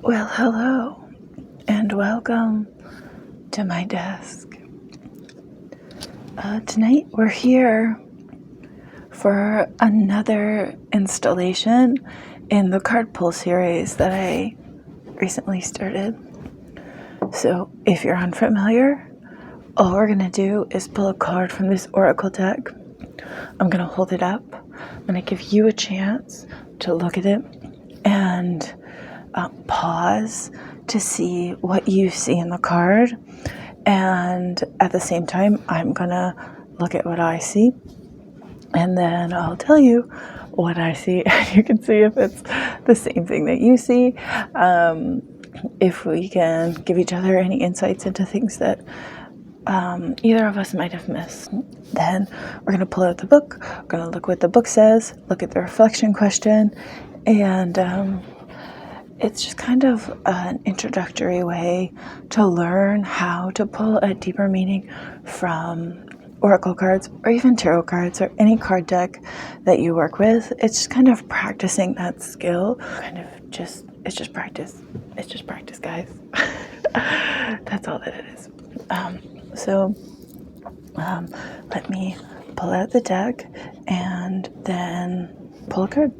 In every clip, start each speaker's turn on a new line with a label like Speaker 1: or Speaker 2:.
Speaker 1: Well, hello, and welcome to my desk. Tonight we're here for another installation in the card pull series that I recently started. So if you're unfamiliar, all we're going to do is pull a card from this oracle deck. I'm going to hold it up. I'm going to give you a chance to look at it and pause to see what you see in the card. And at the same time, I'm going to look at what I see. And then I'll tell you what I see. And you can see if it's the same thing that you see. If we can give each other any insights into things that either of us might have missed. Then we're going to pull out the book. We're going to look what the book says, look at the reflection question, and it's just kind of an introductory way to learn how to pull a deeper meaning from oracle cards or even tarot cards or any card deck that you work with. It's just kind of practicing that skill. It's just practice. It's just practice, guys. That's all that it is. Let me pull out the deck and then pull a card.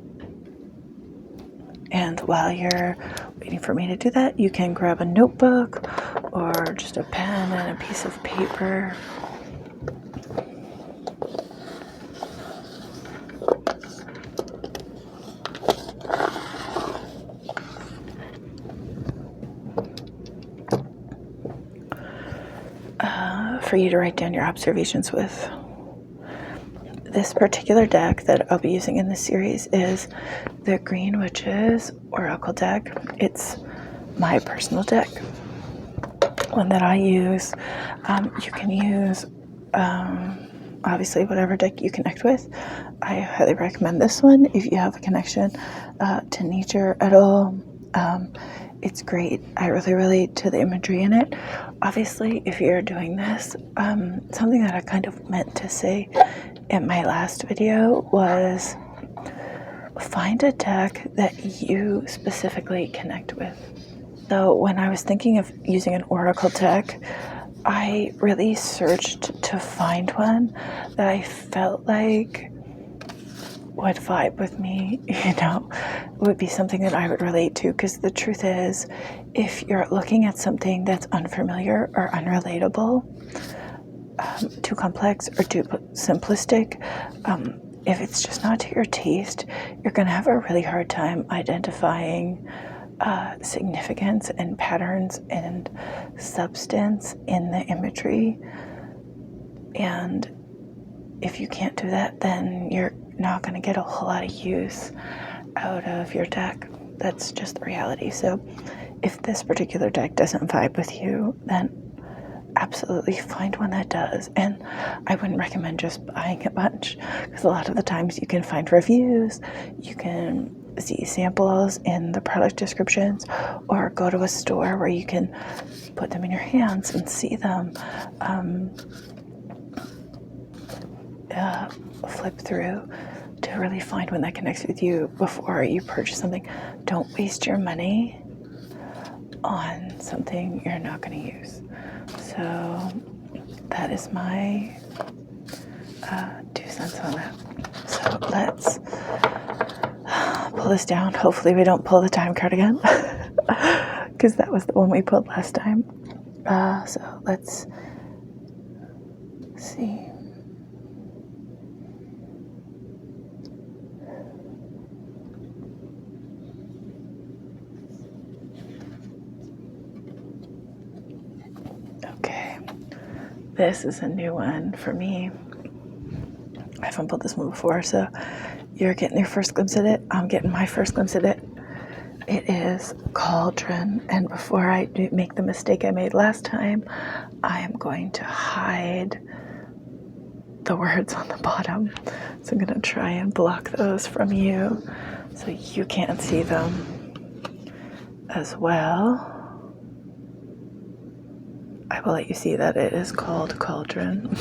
Speaker 1: And while you're waiting for me to do that, you can grab a notebook or just a pen and a piece of paper. For you to write down your observations with. This particular deck that I'll be using in this series is the Green Witches Oracle deck. It's my personal deck, one that I use. You can use obviously whatever deck you connect with. I highly recommend this one if you have a connection to nature at all. It's great. I really relate to the imagery in it. Obviously, if you're doing this, something that I kind of meant to say in my last video was find a deck that you specifically connect with. So when I was thinking of using an oracle deck, I really searched to find one that I felt like would vibe with me, would be something that I would relate to. Because the truth is, if you're looking at something that's unfamiliar or unrelatable, too complex or too simplistic, if it's just not to your taste, you're going to have a really hard time identifying significance and patterns and substance in the imagery. And if you can't do that, then you're not going to get a whole lot of use out of your deck. That's just the reality. So if this particular deck doesn't vibe with you, then absolutely find one that does. And I wouldn't recommend just buying a bunch, because a lot of the times you can find reviews, you can see samples in the product descriptions, or go to a store where you can put them in your hands and see them. Flip through to really find one that connects with you before you purchase something. Don't waste your money on something you're not going to use. So that is my 2 cents on that. So let's pull this down. Hopefully we don't pull the time card again, because that was the one we pulled last time. So let's see. Okay, this is a new one for me. I haven't pulled this one before, so you're getting your first glimpse at it. I'm getting my first glimpse at it. It is Cauldron, and before I make the mistake I made last time, I am going to hide the words on the bottom. So I'm going to try and block those from you so you can't see them as well. I will let you see that it is called Cauldron.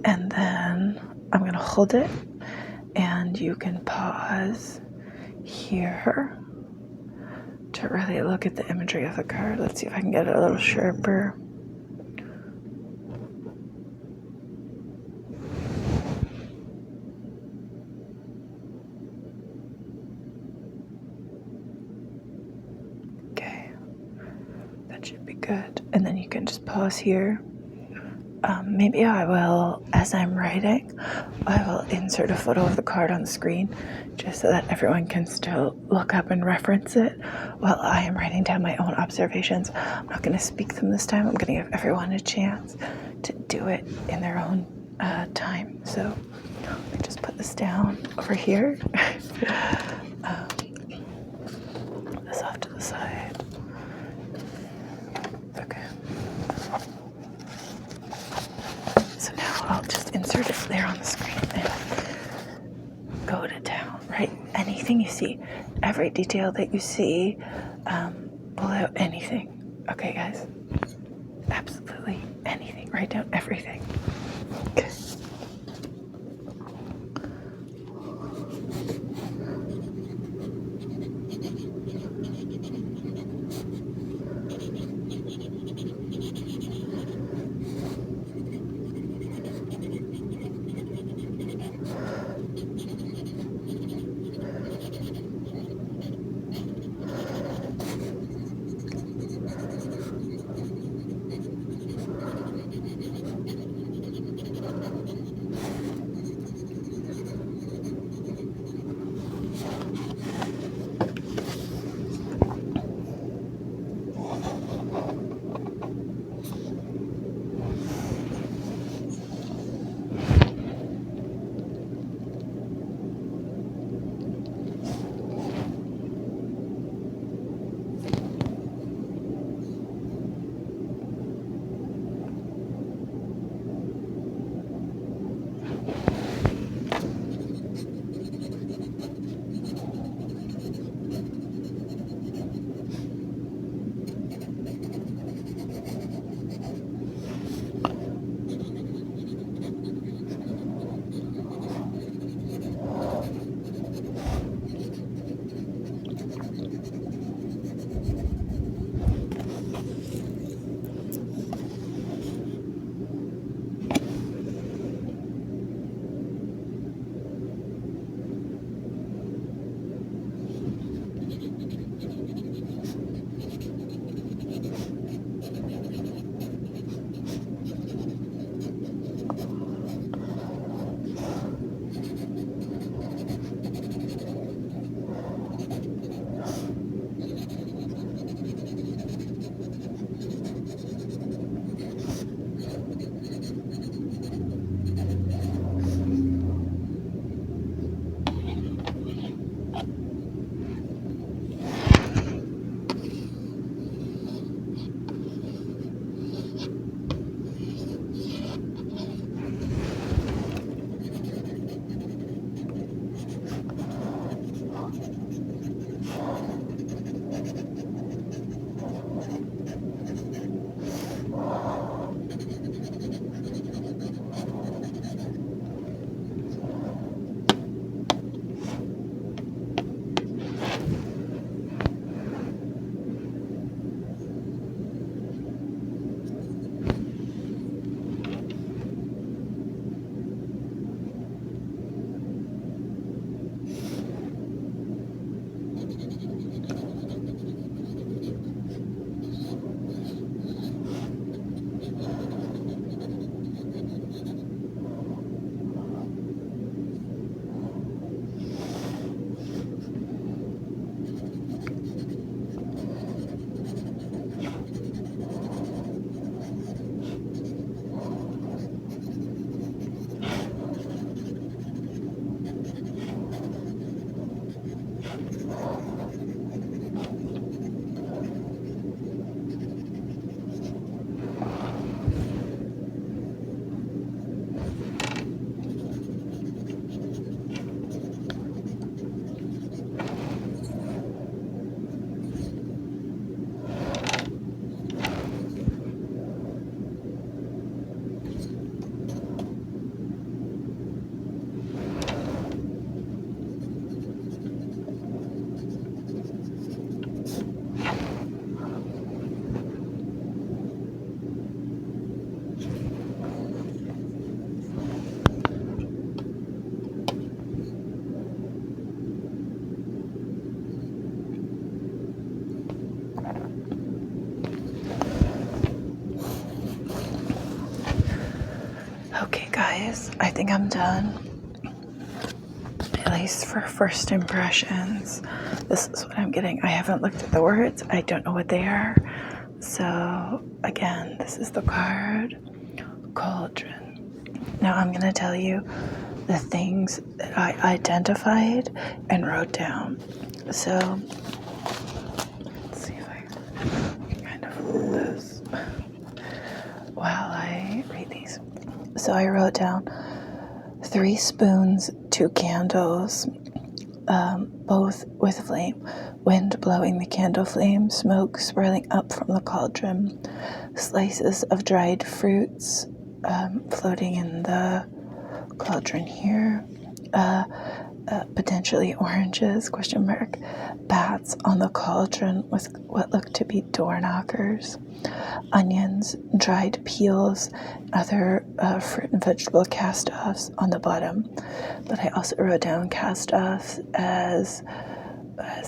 Speaker 1: And then I'm going to hold it, and you can pause here to really look at the imagery of the card. Let's see if I can get it a little sharper. Okay, that should be good. And then you can just pause here. Maybe I will, as I'm writing, I will insert a photo of the card on the screen just so that everyone can still look up and reference it while I am writing down my own observations. I'm not going to speak them this time. I'm going to give everyone a chance to do it in their own time. So let me just put this down over here. Put this off to the side. Okay. So now I'll just insert it there on the screen and go to town, right? Anything you see, every detail that you see, pull out anything. Okay, guys? Absolutely anything. Write down everything. Okay. think I'm done, at least for first impressions. This is what I'm getting. I haven't looked at the words. I don't know what they are. So again, this is the card Cauldron. Now I'm going to tell you the things that I identified and wrote down. So let's see if I can kind of hold this while I read these. So I wrote down 3 spoons, 2 candles, both with flame, wind blowing the candle flame, smoke swirling up from the cauldron, slices of dried fruits floating in the cauldron here, potentially oranges, ? Bats on the cauldron with what look to be door knockers, onions, dried peels, other fruit and vegetable cast-offs on the bottom. But I also wrote down cast-offs as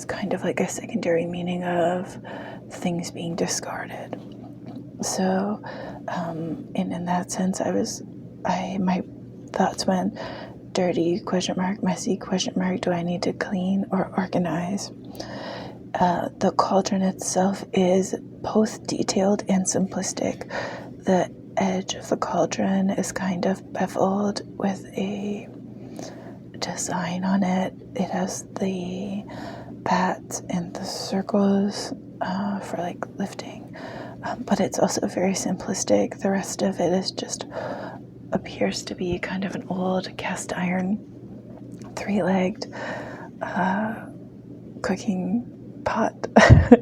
Speaker 1: kind of like a secondary meaning of things being discarded. So, in that sense, my thoughts went dirty, ? Messy, ? Do I need to clean or organize? The cauldron itself is both detailed and simplistic. The edge of the cauldron is kind of beveled with a design on it. It has the bats and the circles for like lifting, but it's also very simplistic. The rest of it is just appears to be kind of an old cast iron 3-legged cooking pot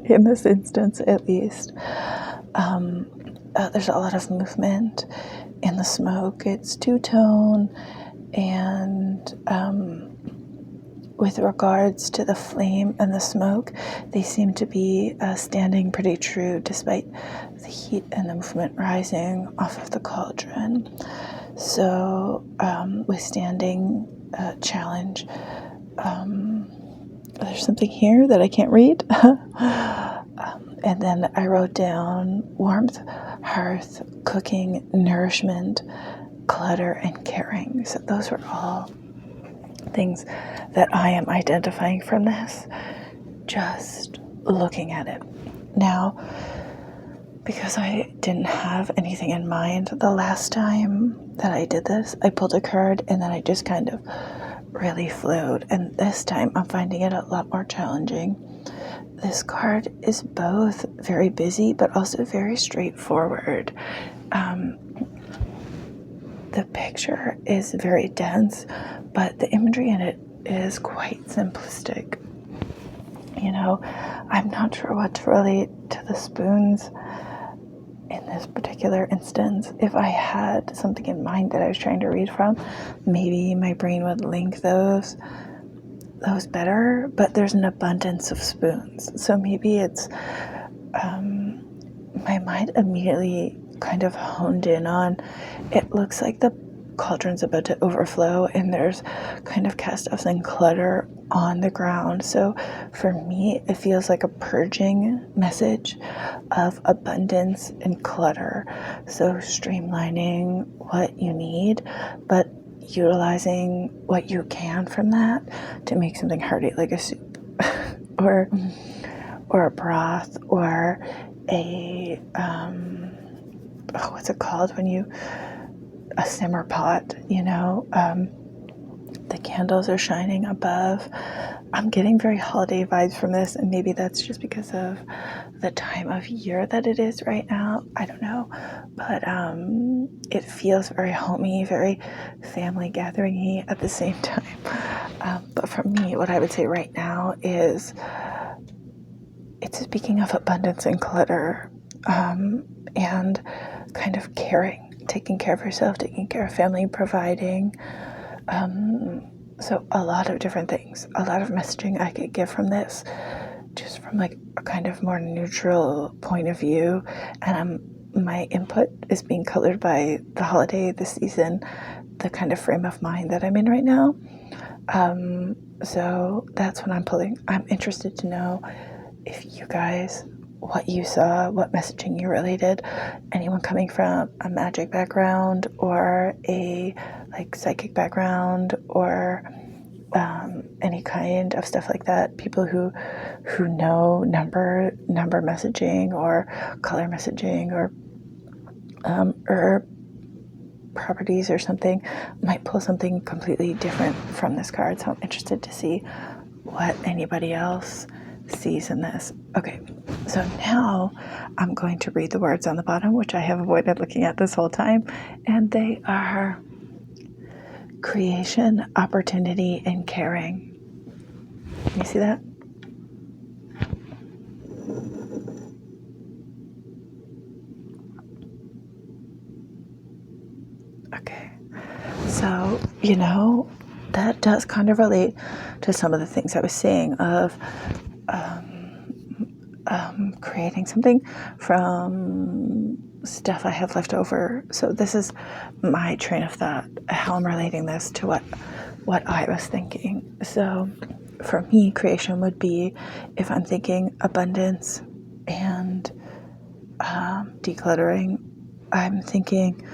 Speaker 1: in this instance, at least. There's a lot of movement in the smoke. It's two-tone, and with regards to the flame and the smoke, they seem to be standing pretty true despite the heat and the movement rising off of the cauldron. So, withstanding challenge. There's something here that I can't read. And then I wrote down warmth, hearth, cooking, nourishment, clutter, and caring. So those were all things that I am identifying from this, just looking at it. Now, because I didn't have anything in mind the last time that I did this, I pulled a card and then I just kind of really flowed. And this time I'm finding it a lot more challenging. This card is both very busy but also very straightforward. The picture is very dense, but the imagery in it is quite simplistic. You know, I'm not sure what to relate to the spoons in this particular instance. If I had something in mind that I was trying to read from, maybe my brain would link those better, but there's an abundance of spoons. So maybe it's, my mind immediately kind of honed in on, it looks like the cauldron's about to overflow and there's kind of cast-offs and clutter on the ground. So for me, it feels like a purging message of abundance and clutter. So streamlining what you need, but utilizing what you can from that to make something hearty like a soup or a broth or a what's it called when you a simmer pot, you know. The candles are shining above. I'm getting very holiday vibes from this, and maybe that's just because of the time of year that it is right now. I don't know, but it feels very homey, very family gathering-y at the same time. But for me, what I would say right now is it's speaking of abundance and clutter, and kind of caring, taking care of yourself, taking care of family, providing. So a lot of different things, a lot of messaging I could give from this, just from like a kind of more neutral point of view. And my input is being colored by the holiday, the season, the kind of frame of mind that I'm in right now. So that's what I'm pulling. I'm interested to know if you guys what you saw, what messaging you related. Anyone coming from a magic background or a like psychic background or any kind of stuff like that. People who know number messaging or color messaging or herb properties or something might pull something completely different from this card. So I'm interested to see what anybody else sees in this. Okay, so now I'm going to read the words on the bottom, which I have avoided looking at this whole time, and they are creation, opportunity, and caring. Can you see that? Okay, so that does kind of relate to some of the things I was saying of creating something from stuff I have left over. So this is my train of thought, how I'm relating this to what I was thinking. So for me, creation would be if I'm thinking abundance and decluttering, I'm thinking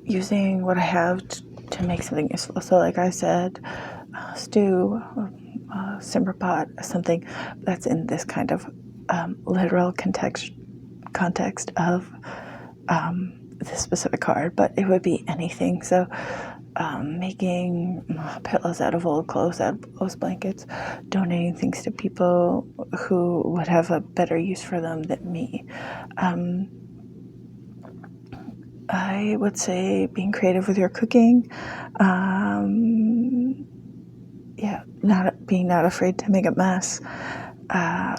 Speaker 1: using what I have to make something useful. So like I said, stew, simmer pot, something that's in this kind of literal context of this specific card, but it would be anything. So making pillows out of old clothes, out of old blankets, donating things to people who would have a better use for them than me. I would say being creative with your cooking. Not afraid to make a mess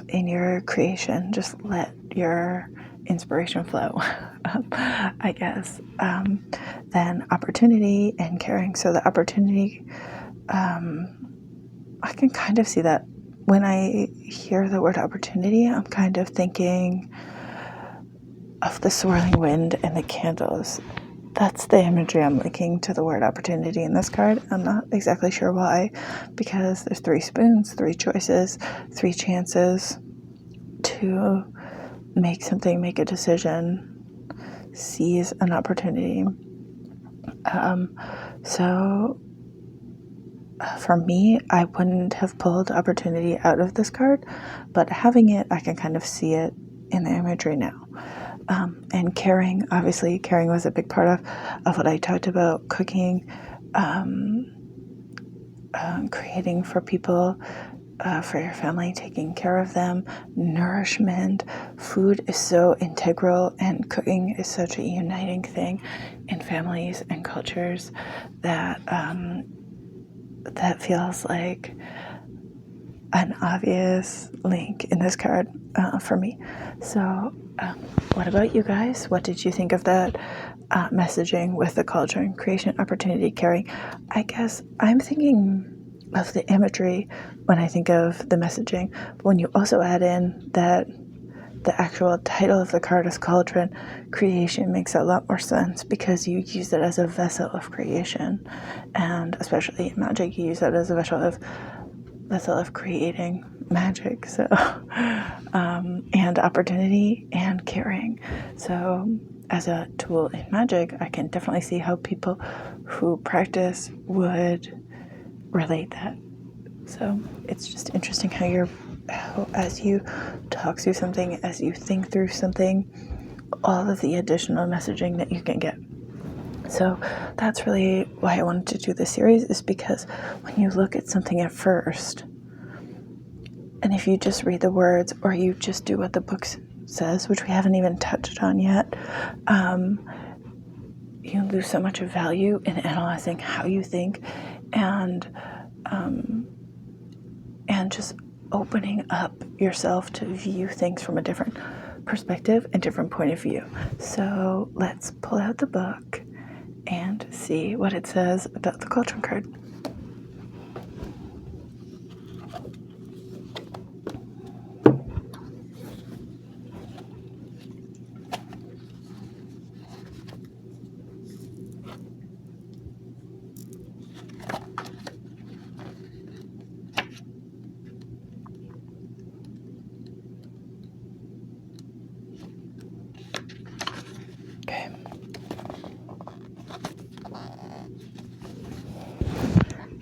Speaker 1: in your creation. Just let your inspiration flow, I guess. Then opportunity and caring. So the opportunity, I can kind of see that when I hear the word opportunity, I'm kind of thinking of the swirling wind and the candles. That's the imagery I'm linking to the word opportunity in this card. I'm not exactly sure why, because there's 3 spoons, 3 choices, 3 chances to make something, make a decision, seize an opportunity. So for me, I wouldn't have pulled opportunity out of this card, but having it, I can kind of see it in the imagery now. And caring, obviously, caring was a big part of what I talked about. Cooking, creating for people, for your family, taking care of them, nourishment. Food is so integral, and cooking is such a uniting thing in families and cultures that that feels like an obvious link in this card for me. So what about you guys? What did you think of that messaging with the cauldron? Creation, opportunity, caring. I guess I'm thinking of the imagery when I think of the messaging, but when you also add in that the actual title of the card is Cauldron, creation makes a lot more sense because you use it as a vessel of creation, and especially in magic, you use it as a vessel of creating magic. So, and opportunity and caring. So, as a tool in magic, I can definitely see how people who practice would relate that. So, it's just interesting how as you talk through something, as you think through something, all of the additional messaging that you can get. So that's really why I wanted to do this series, is because when you look at something at first, and if you just read the words or you just do what the book says, which we haven't even touched on yet, you lose so much of value in analyzing how you think and just opening up yourself to view things from a different perspective and different point of view. So let's pull out the book and see what it says about the Cauldron card.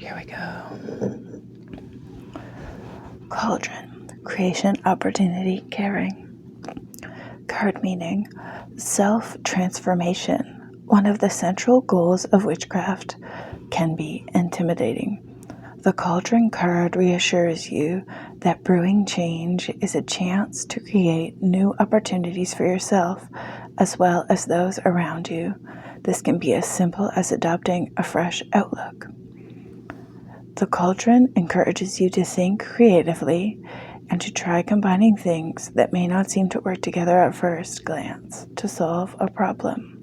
Speaker 1: Here we go. Cauldron, creation, opportunity, caring. Card meaning, self-transformation. One of the central goals of witchcraft can be intimidating. The Cauldron card reassures you that brewing change is a chance to create new opportunities for yourself as well as those around you. This can be as simple as adopting a fresh outlook. The Cauldron encourages you to think creatively and to try combining things that may not seem to work together at first glance to solve a problem.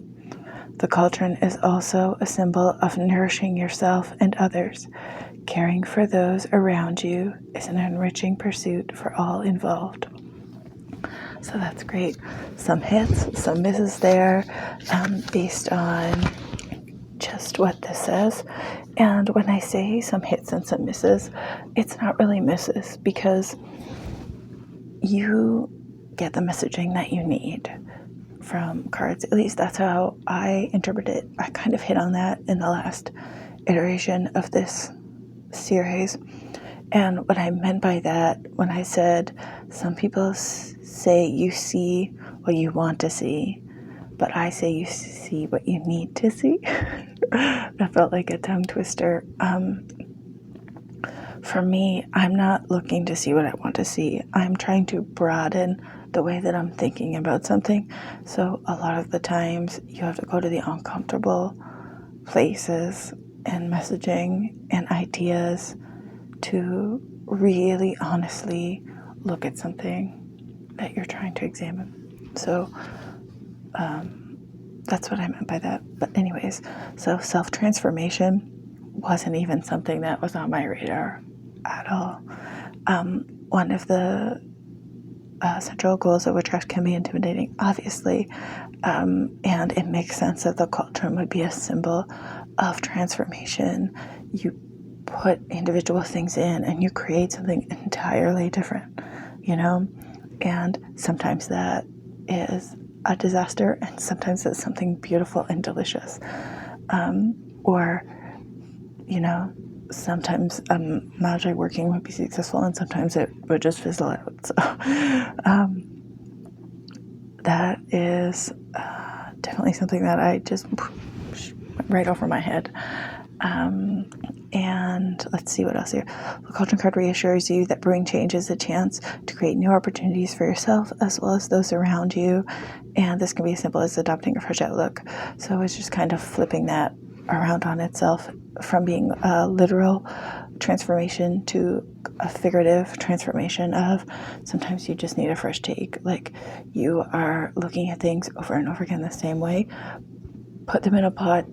Speaker 1: The Cauldron is also a symbol of nourishing yourself and others. Caring for those around you is an enriching pursuit for all involved. So that's great. Some hits, some misses there, based on just what this says. And when I say some hits and some misses, it's not really misses because you get the messaging that you need from cards. At least that's how I interpret it. I kind of hit on that in the last iteration of this series. And what I meant by that, when I said some people say you see what you want to see, but I say you see what you need to see. That felt like a tongue twister. For me, I'm not looking to see what I want to see. I'm trying to broaden the way that I'm thinking about something. So a lot of the times you have to go to the uncomfortable places and messaging and ideas to really honestly look at something that you're trying to examine. So that's what I meant by that. But anyways, so self-transformation wasn't even something that was on my radar at all. One of the central goals of witchcraft can be intimidating, obviously, and it makes sense that the Cauldron would be a symbol of transformation. You put individual things in and you create something entirely different, and sometimes that is a disaster and sometimes it's something beautiful and delicious, or sometimes magic working would be successful and sometimes it would just fizzle out. So that is definitely something that I just went right over my head. And let's see what else here. The Cauldron card reassures you that brewing change is a chance to create new opportunities for yourself as well as those around you. And this can be as simple as adopting a fresh outlook. So it's just kind of flipping that around on itself from being a literal transformation to a figurative transformation of sometimes you just need a fresh take. Like you are looking at things over and over again the same way. Put them in a pot,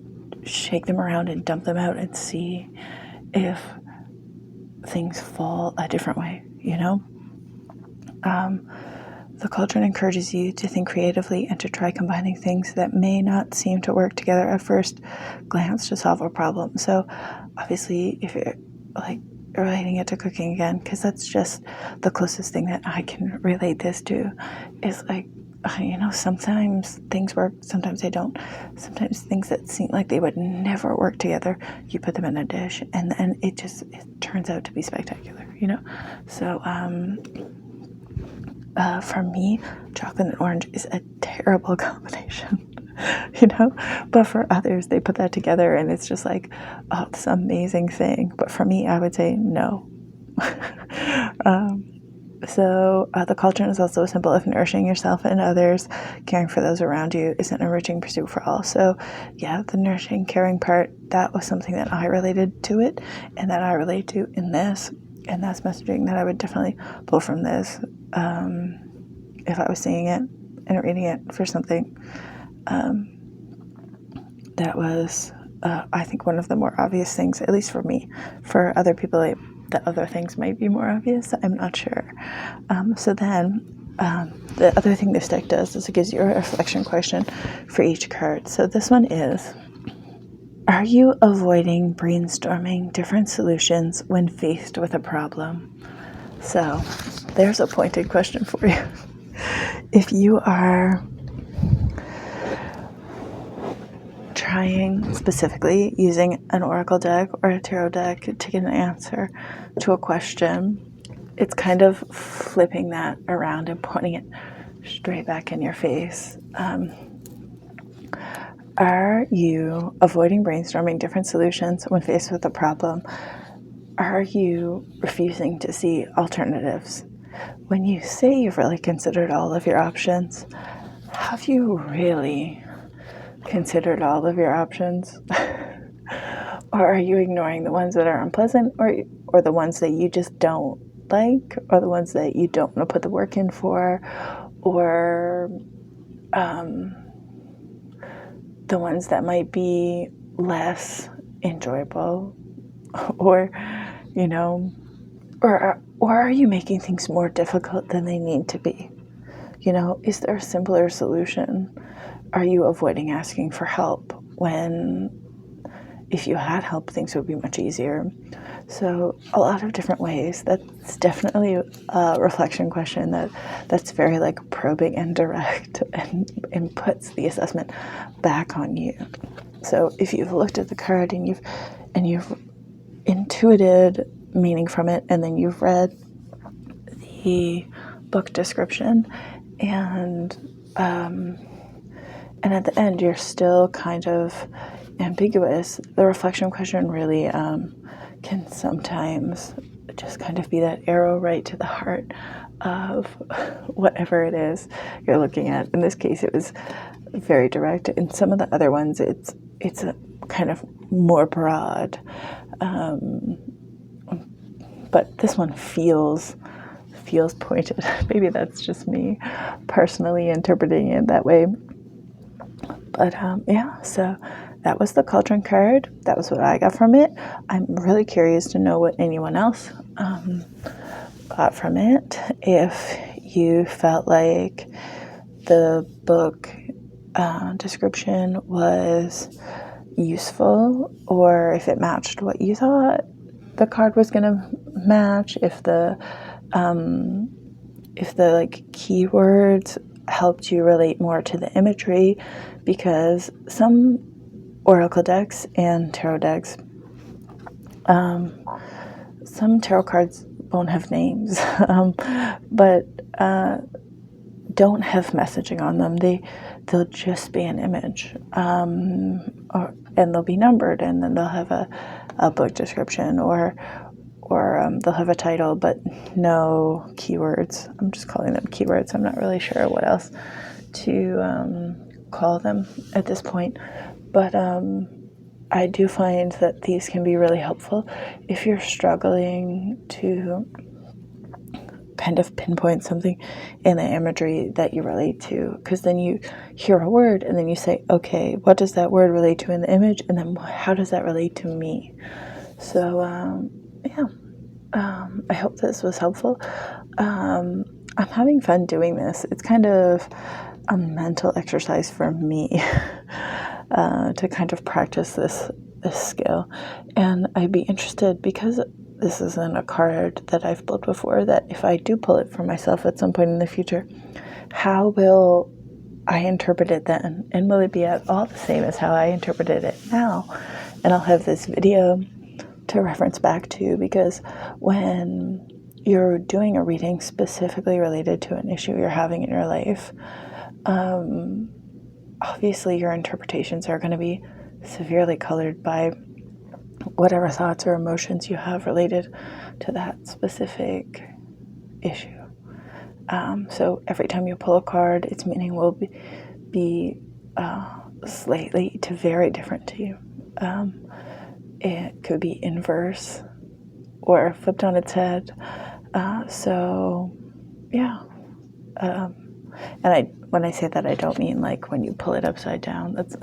Speaker 1: shake them around and dump them out and see if things fall a different way, The Cauldron encourages you to think creatively and to try combining things that may not seem to work together at first glance to solve a problem. So obviously if you're relating it to cooking again, because that's just the closest thing that I can relate this to, is sometimes things work, sometimes they don't. Sometimes things that seem like they would never work together, you put them in a dish and then it turns out to be spectacular, So for me, chocolate and orange is a terrible combination, but for others, they put that together and it's just like, oh, this amazing thing. But for me, I would say no. So the Cauldron is also a symbol of nourishing yourself and others. Caring for those around you is an enriching pursuit for all. So yeah, the nourishing, caring part, that was something that I related to it and that I relate to in this. And that's messaging that I would definitely pull from this if I was seeing it and reading it for something. That was, I think, one of the more obvious things, at least for me. For other people, the other things might be more obvious. I'm not sure. So then the other thing this deck does is it gives you a reflection question for each card. So this one is, are you avoiding brainstorming different solutions when faced with a problem? So there's a pointed question for you. If you are trying specifically using an oracle deck or a tarot deck to get an answer to a question, it's kind of flipping that around and putting it straight back in your face. Are you avoiding brainstorming different solutions when faced with a problem? Are you refusing to see alternatives? When you say you've really considered all of your options, have you really considered all of your options? Or are you ignoring the ones that are unpleasant, or the ones that you just don't like, or the ones that you don't want to put the work in for, or the ones that might be less enjoyable, or, you know, or are you making things more difficult than they need to be? You know, is there a simpler solution? Are you avoiding asking for help when, if you had help, things would be much easier? So a lot of different ways. That's definitely a reflection question that's very like probing and direct and puts the assessment back on you. So if you've looked at the card and you've intuited meaning from it, and then you've read the book description, and at the end you're still kind of ambiguous, the reflection question really can sometimes just kind of be that arrow right to the heart of whatever it is you're looking at. In this case, it was very direct. In some of the other ones, it's a kind of more broad. But this one feels pointed. Maybe that's just me personally interpreting it that way. But so that was the Cauldron card. That was what I got from it. I'm really curious to know what anyone else got from it. If you felt like the book description was useful, or if it matched what you thought the card was going to match, if the like keywords helped you relate more to the imagery, because some oracle decks and tarot decks, some tarot cards won't have names, but don't have messaging on them. They'll just be an image, and they'll be numbered, and then they'll have a book description, or they'll have a title, but no keywords. I'm just calling them keywords. I'm not really sure what else to call them at this point. But I do find that these can be really helpful if you're struggling to kind of pinpoint something in the imagery that you relate to, because then you hear a word and then you say, okay, what does that word relate to in the image, and then how does that relate to me? So I hope this was helpful. I'm having fun doing this. It's kind of a mental exercise for me to kind of practice this skill, and I'd be interested, because this isn't a card that I've pulled before, that if I do pull it for myself at some point in the future, how will I interpret it then? And will it be at all the same as how I interpreted it now? And I'll have this video to reference back to, because when you're doing a reading specifically related to an issue you're having in your life, obviously your interpretations are going to be severely colored by whatever thoughts or emotions you have related to that specific issue. So every time you pull a card, its meaning will be slightly to very different to you. It could be inverse or flipped on its head. When I say that, I don't mean like when you pull it upside down. That's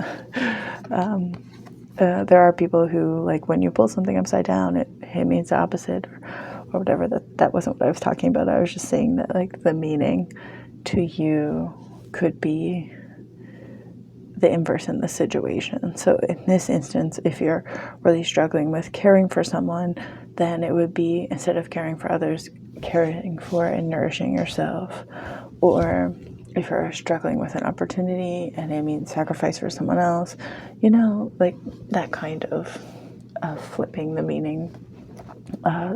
Speaker 1: there are people who, like, when you pull something upside down, it means the opposite, or whatever. That wasn't what I was talking about. I was just saying that, like, the meaning to you could be the inverse in the situation. So in this instance, if you're really struggling with caring for someone, then it would be, instead of caring for others, caring for and nourishing yourself. Or if you're struggling with an opportunity and it means sacrifice for someone else, you know, like that kind of flipping the meaning.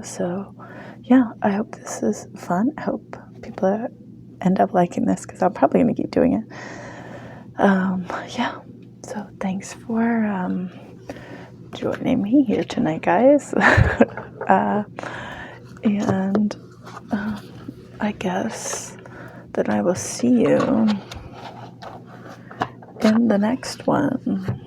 Speaker 1: So yeah, I hope this is fun. I hope people end up liking this, because I'm probably going to keep doing it. Yeah, so thanks for joining me here tonight, guys. And I guess that I will see you in the next one.